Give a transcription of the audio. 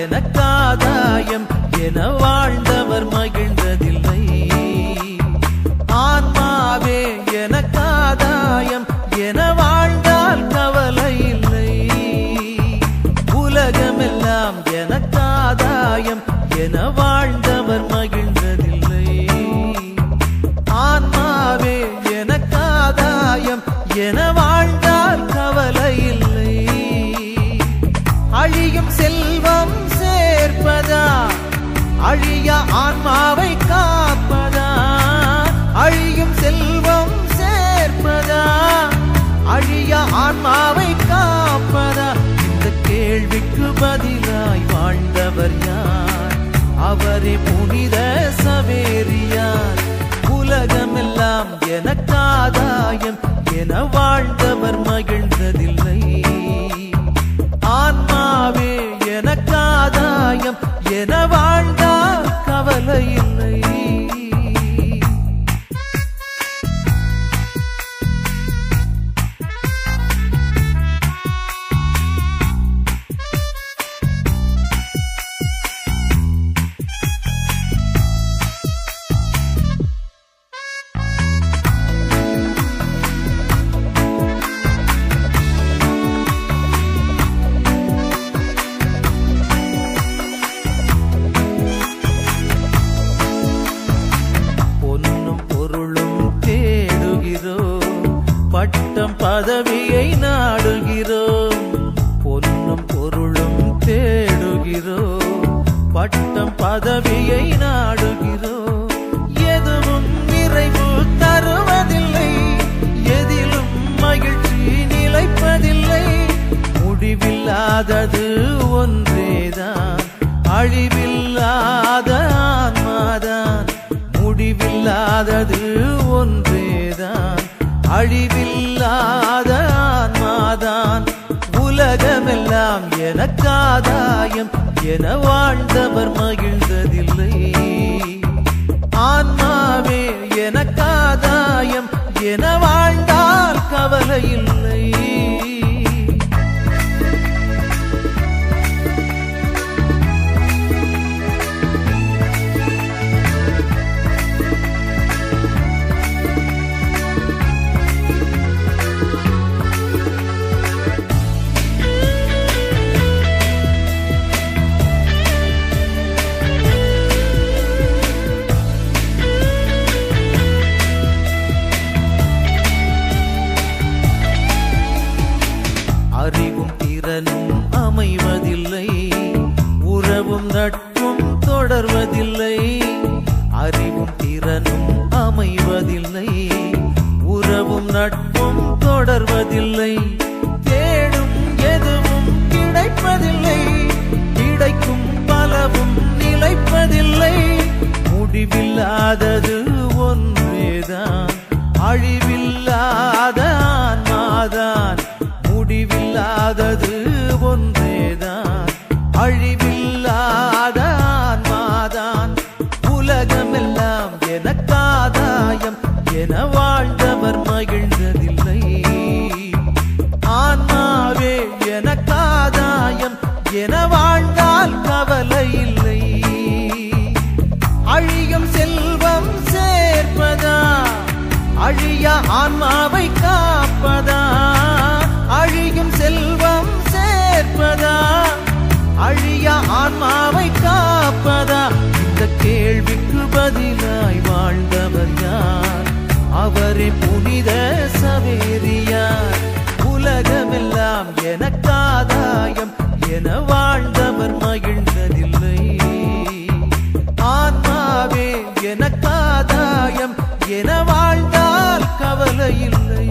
எனக்காதாயம் என வாழ்ந்தவர் மகிழ்ந்ததில்லை. ஆன்மாவே எனக்காதாயம் என வாழ்ந்தால் கவலை இல்லை. உலகமெல்லாம் எனக்காதாயம் என வாழ்ந்தவர் மகிழ்ந்ததில்லை. ஆன்மாவே எனக்காதாயம் என வாழ்ந்தால் கவலை இல்லை. அழியும் செல்வம் சேர்ப்பதா அழிய ஆன்மாவை காப்பதா? அழியும் செல்வம் சேர்ப்பதா அழிய ஆன்மாவை காப்பதா? இந்த கேள்விக்கு பதிலாய் வாழ்ந்தவர் யார்? அவரே புனித சவேரியார். உலகமெல்லாம் எனக்காதாயம் என வாழ்ந்தவர் மகிழ்ந்ததில்லை. ஆன்மாவே எனக்காதாயம் என வாழ்ந்தால் கவலை இல்லை. பட்டம் பதவியை நாடுகிறோம். பொன்னும் பொருளும் தேடுகிறோம். பட்டம் பதவியை நாடுகிறோம். எதுவும் நிறைவு தருவதில்லை. எதிலும் மகிழ்ச்சி நிலைப்பதில்லை. முடிவில்லாதது ஒன்றேதான், அழிவில்லாத ஆன்மாதான். முடிவில்லாதது ஒன்றேதான், அழிவில்லாத ஆன்மாதான். உலகமெல்லாம் எனக்காதாயம் என வாழ்ந்தவர் மகிழ்ந்ததில்லை. ஆன்மாவே எனக்காதாயம் என வாழ்ந்தால் கவலை இல்லை. அறிவும் திறனும் அமைவதில்லை. உறவும் நட்பும் தொடர்வதில்லை. அறிவும் திறனும் அமைவதில்லை. உறவும் நட்பும் தொடர்வதில்லை. தேடும் எதுவும் கிடைப்பதில்லை. கிடைக்கும் பலவும் நிலைப்பதில்லை. முடிவில்லாதது ஒன்றேதான், அழிவில்லாத ஆன்மாதான். முடிவில்லாதது ஒன்றேதான், அழிவில்லாத ஆன்மாதான். உலகமெல்லாம் எனக்காதாயம் என வாழ்ந்தவர் மகிழ்ந்ததில்லை. ஆன்மாவே எனக்காதாயம் என வாழ்ந்தால் கவலை இல்லை. அழியும் செல்வம் சேர்ப்பதா அழிய ஆன்மாவை காப்பதா? அழியும் செல்வம் சேர்ப்பதா அழிய ஆன்மாவை காப்பதா? இந்த கேள்விக்கு பதிலாய் வாழ்ந்தவர் யார்? அவரே புனித சவேரியார். உலகமெல்லாம் எனக்காதாயம் என வாழ்ந்தவர் மகிழ்ந்ததில்லை. ஆன்மாவே எனக்காதாயம் என வாழ்ந்தால் கவலை இல்லை.